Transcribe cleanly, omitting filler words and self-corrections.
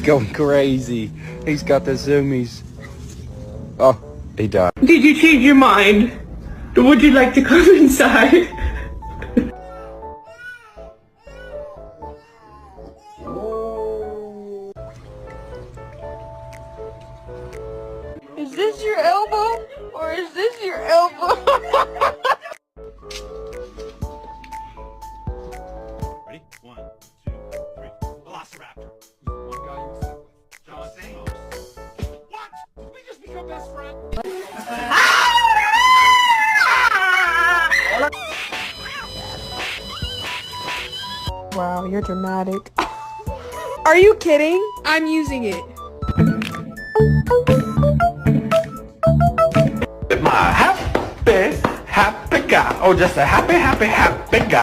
going crazy. He's got the zoomies. Oh, he died. Did you change your mind? Would you like to come inside? Is this your elbow? Or is this your elbow? Ready? 1, 2, 3. Velociraptor. One guy you slept with. John Stamos. What? Did we just become best friends? Wow, you're dramatic. Are you kidding? I'm using it. My happy guy. Oh, just a happy guy.